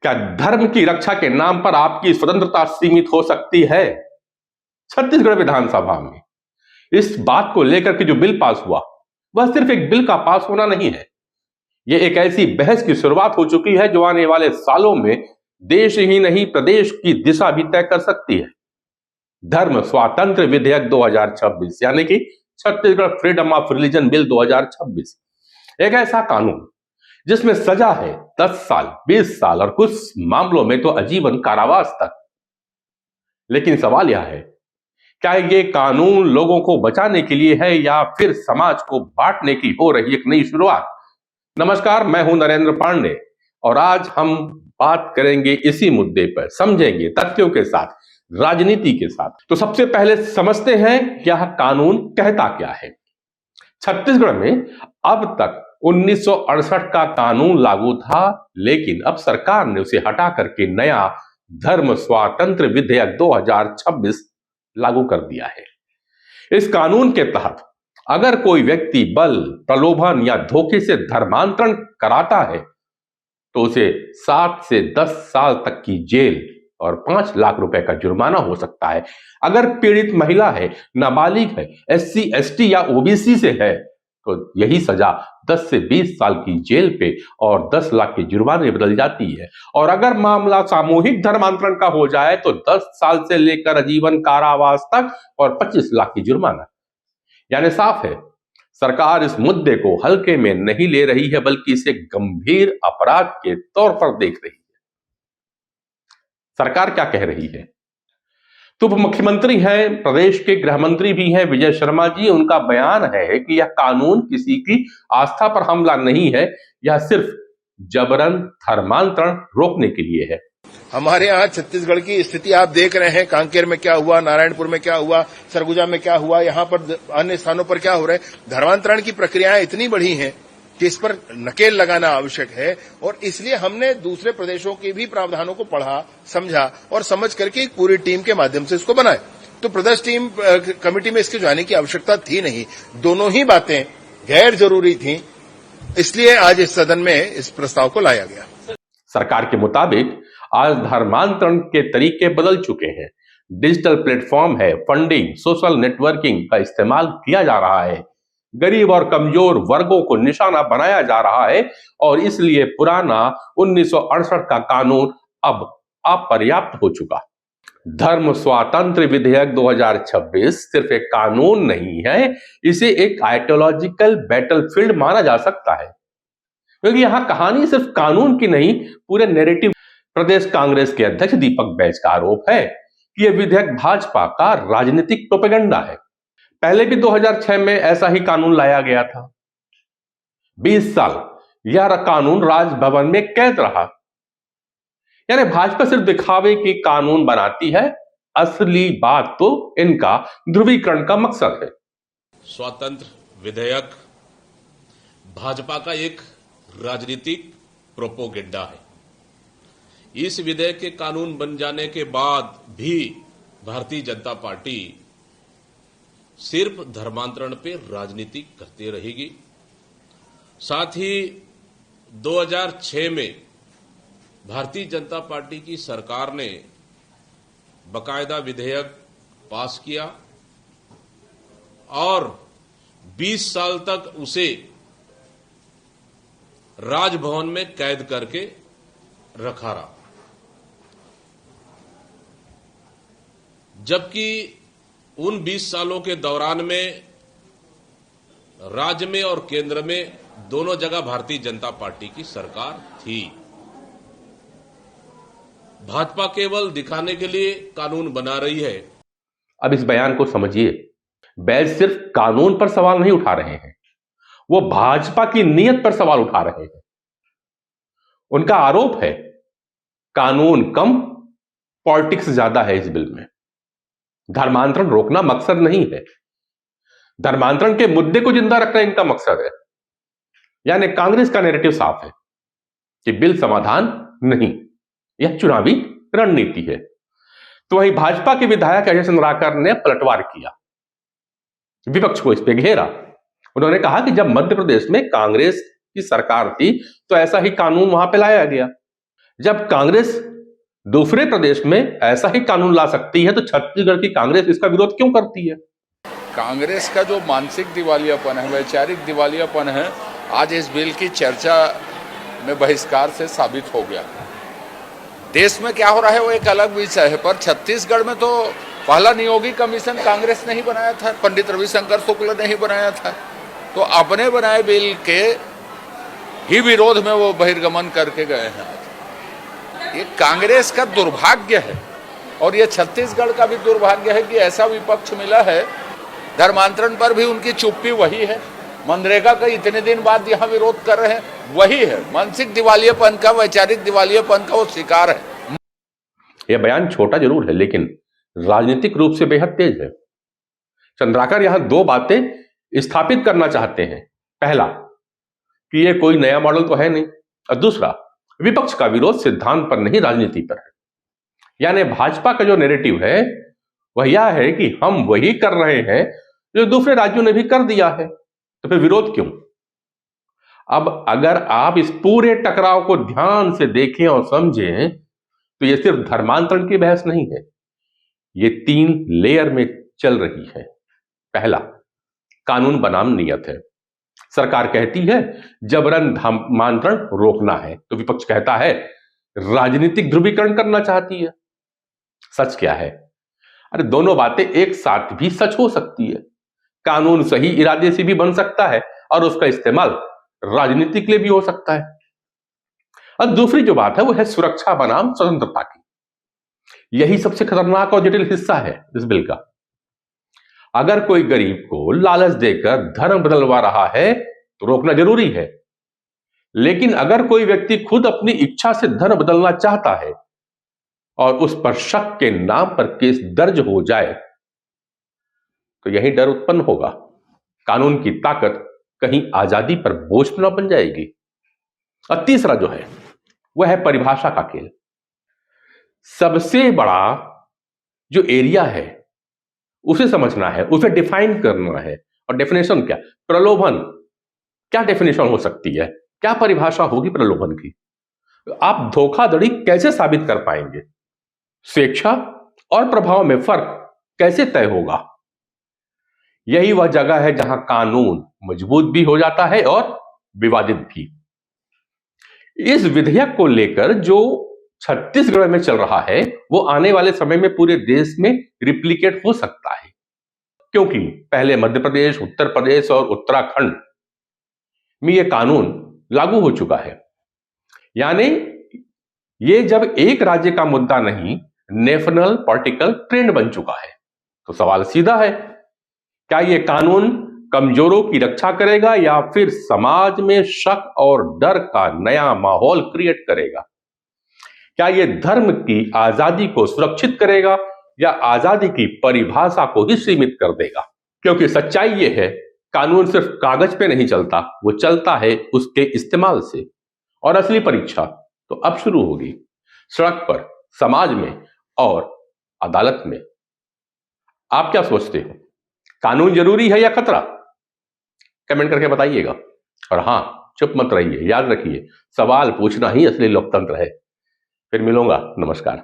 क्या धर्म की रक्षा के नाम पर आपकी स्वतंत्रता सीमित हो सकती है? छत्तीसगढ़ विधानसभा में इस बात को लेकर के जो बिल पास हुआ वह सिर्फ एक बिल का पास होना नहीं है, यह एक ऐसी बहस की शुरुआत हो चुकी है जो आने वाले सालों में देश ही नहीं प्रदेश की दिशा भी तय कर सकती है। धर्म स्वातंत्र विधेयक 2026 यानी कि Chhattisgarh freedom of religion bill 2026 एक ऐसा कानून जिसमें सजा है 10 साल, 20 साल और कुछ मामलों में तो आजीवन कारावास तक। लेकिन सवाल यह है, क्या यह कानून लोगों को बचाने के लिए है या फिर समाज को बांटने की हो रही एक नई शुरुआत? नमस्कार, मैं हूं नरेंद्र पांडे और आज हम बात करेंगे इसी मुद्दे पर, समझेंगे तथ्यों के साथ, राजनीति के साथ। तो सबसे पहले समझते हैं यह कानून कहता क्या है। छत्तीसगढ़ में अब तक 1968 का कानून लागू था, लेकिन अब सरकार ने उसे हटा करके नया धर्म स्वातंत्र विधेयक 2026 लागू कर दिया है। इस कानून के तहत अगर कोई व्यक्ति बल, प्रलोभन या धोखे से धर्मांतरण कराता है तो उसे 7 से 10 साल तक की जेल और 5 लाख रुपए का जुर्माना हो सकता है। अगर पीड़ित महिला है, नाबालिग है, SC, ST या OBC से है तो यही सजा 10 से 20 साल की जेल पे और 10 लाख के जुर्माने बदल जाती है। और अगर मामला सामूहिक धर्मांतरण का हो जाए तो 10 साल से लेकर आजीवन कारावास तक और 25 लाख की जुर्माना। यानी साफ है, सरकार इस मुद्दे को हल्के में नहीं ले रही है, बल्कि इसे गंभीर अपराध के तौर पर देख रही है। सरकार क्या कह रही है? तो उप मुख्यमंत्री हैं, प्रदेश के गृह मंत्री भी हैं विजय शर्मा जी, उनका बयान है कि यह कानून किसी की आस्था पर हमला नहीं है, यह सिर्फ जबरन धर्मांतरण रोकने के लिए है। हमारे यहाँ छत्तीसगढ़ की स्थिति आप देख रहे हैं, कांकेर में क्या हुआ, नारायणपुर में क्या हुआ, सरगुजा में क्या हुआ, यहाँ पर अन्य स्थानों पर क्या हो रहा है। धर्मांतरण की प्रक्रियाएं इतनी बढ़ी हैं कि इस पर नकेल लगाना आवश्यक है और इसलिए हमने दूसरे प्रदेशों के भी प्रावधानों को पढ़ा, समझा और समझ करके एक पूरी टीम के माध्यम से इसको बनाए। तो प्रदेश टीम कमेटी में इसके जाने की आवश्यकता थी नहीं, दोनों ही बातें गैर जरूरी थी, इसलिए आज इस सदन में इस प्रस्ताव को लाया गया। सरकार के मुताबिक आज धर्मांतरण के तरीके बदल चुके हैं। डिजिटल प्लेटफॉर्म है, फंडिंग, सोशल नेटवर्किंग का इस्तेमाल किया जा रहा है, गरीब और कमजोर वर्गों को निशाना बनाया जा रहा है और इसलिए पुराना 1968 का कानून अब अपर्याप्त हो चुका। धर्म स्वातंत्र विधेयक 2026 सिर्फ एक कानून नहीं है, इसे एक आइडियोलॉजिकल बैटलफील्ड माना जा सकता है, क्योंकि यहां कहानी सिर्फ कानून की नहीं, पूरे नैरेटिव। प्रदेश कांग्रेस के अध्यक्ष दीपक बैज का आरोप है कि यह विधेयक भाजपा का राजनीतिक प्रोपेगेंडा है। पहले भी 2006 में ऐसा ही कानून लाया गया था। 20 साल यह कानून राजभवन में कैद रहा। यानी भाजपा सिर्फ दिखावे की कानून बनाती है, असली बात तो इनका ध्रुवीकरण का मकसद है। स्वतंत्र विधेयक भाजपा का एक राजनीतिक प्रोपोगेंडा है। इस विधेयक के कानून बन जाने के बाद भी भारतीय जनता पार्टी सिर्फ धर्मांतरण पे राजनीति करती रहेगी। साथ ही 2006 में भारतीय जनता पार्टी की सरकार ने बकायदा विधेयक पास किया और 20 साल तक उसे राजभवन में कैद करके रखा रहा, जबकि उन 20 सालों के दौरान में राज्य में और केंद्र में दोनों जगह भारतीय जनता पार्टी की सरकार थी। भाजपा केवल दिखाने के लिए कानून बना रही है। अब इस बयान को समझिए, बैज सिर्फ कानून पर सवाल नहीं उठा रहे हैं, वो भाजपा की नीयत पर सवाल उठा रहे हैं। उनका आरोप है कानून कम, पॉलिटिक्स ज्यादा है इस बिल में। धर्मांतरण रोकना मकसद नहीं है, धर्मांतरण के मुद्दे को जिंदा रखना इनका मकसद है। यानी कांग्रेस का नैरेटिव साफ है कि बिल समाधान नहीं, यह चुनावी रणनीति है। तो वहीं भाजपा के विधायक अजय चंद्राकर ने पलटवार किया, विपक्ष को इस पे घेरा। उन्होंने कहा कि जब मध्य प्रदेश में कांग्रेस की सरकार थी तो ऐसा ही कानून वहां पे लाया गया। जब कांग्रेस दूसरे प्रदेश में ऐसा ही कानून ला सकती है तो छत्तीसगढ़ की कांग्रेस इसका विरोध क्यों करती है? कांग्रेस का जो मानसिक दिवालियापन है, वैचारिक दिवालियापन है, आज इस बिल की चर्चा में बहिष्कार से साबित हो गया। देश में क्या हो रहा है वो एक अलग विषय है, पर छत्तीसगढ़ में तो पहला नियोगी कमीशन कांग्रेस ने ही बनाया था, पंडित रविशंकर शुक्ल ने ही बनाया था। तो अपने बनाए बिल के ही विरोध में वो बहिर्गमन करके गए हैं। ये कांग्रेस का दुर्भाग्य है और ये छत्तीसगढ़ का भी दुर्भाग्य है कि ऐसा विपक्ष मिला है। धर्मांतरण पर भी उनकी चुप्पी वही है, मनरेगा का इतने दिन बाद यहाँ विरोध कर रहे हैं वही है। मानसिक दिवालियापन का, वैचारिक दिवालियापन का वो शिकार है। यह बयान छोटा जरूर है लेकिन राजनीतिक रूप से बेहद तेज है। चंद्राकर यहां दो बातें स्थापित करना चाहते हैं। पहला कि यह कोई नया मॉडल तो है नहीं, और दूसरा विपक्ष का विरोध सिद्धांत पर नहीं राजनीति पर है। यानी भाजपा का जो नैरेटिव है वह यह है कि हम वही कर रहे हैं जो दूसरे राज्यों ने भी कर दिया है, तो फिर विरोध क्यों? अब अगर आप इस पूरे टकराव को ध्यान से देखें और समझें तो यह सिर्फ धर्मांतरण की बहस नहीं है, ये 3 लेयर में चल रही है। पहला, कानून बनाम नियत है। सरकार कहती है जबरन धर्मांतरण रोकना है, तो विपक्ष कहता है राजनीतिक ध्रुवीकरण करना चाहती है। सच क्या है? अरे दोनों बातें एक साथ भी सच हो सकती है। कानून सही इरादे से भी बन सकता है और उसका इस्तेमाल राजनीति के लिए भी हो सकता है। और दूसरी जो बात है वो है सुरक्षा बनाम स्वतंत्रता की। यही सबसे खतरनाक और जटिल हिस्सा है इस बिल का। अगर कोई गरीब को लालच देकर धर्म बदलवा रहा है तो रोकना जरूरी है, लेकिन अगर कोई व्यक्ति खुद अपनी इच्छा से धर्म बदलना चाहता है और उस पर शक के नाम पर केस दर्ज हो जाए तो यही डर उत्पन्न होगा, कानून की ताकत कहीं आजादी पर बोझ न बन जाएगी। और तीसरा जो है वह है परिभाषा का खेल। सबसे बड़ा जो एरिया है उसे समझना है, उसे डिफाइन करना है। और डेफिनेशन क्या? प्रलोभन। क्या डेफिनेशन हो सकती है? क्या परिभाषा होगी प्रलोभन की? आप धोखाधड़ी कैसे साबित कर पाएंगे? स्वेच्छा और प्रभाव में फर्क कैसे तय होगा? यही वह जगह है जहां कानून मजबूत भी हो जाता है और विवादित भी। इस विधेयक को लेकर जो छत्तीसगढ़ में चल रहा है वो आने वाले समय में पूरे देश में रिप्लिकेट हो सकता है, क्योंकि पहले मध्य प्रदेश, उत्तर प्रदेश और उत्तराखंड में यह कानून लागू हो चुका है। यानी ये जब एक राज्य का मुद्दा नहीं, नेशनल पॉलिटिकल ट्रेंड बन चुका है। तो सवाल सीधा है, क्या यह कानून कमजोरों की रक्षा करेगा या फिर समाज में शक और डर का नया माहौल क्रिएट करेगा? क्या यह धर्म की आजादी को सुरक्षित करेगा या आजादी की परिभाषा को ही सीमित कर देगा? क्योंकि सच्चाई यह है, कानून सिर्फ कागज पे नहीं चलता, वो चलता है उसके इस्तेमाल से। और असली परीक्षा तो अब शुरू होगी, सड़क पर, समाज में और अदालत में। आप क्या सोचते हो? कानून जरूरी है या खतरा? कमेंट करके बताइएगा। और हां, चुप मत रहिए, याद रखिए, सवाल पूछना ही असली लोकतंत्र है। फिर मिलूंगा, नमस्कार।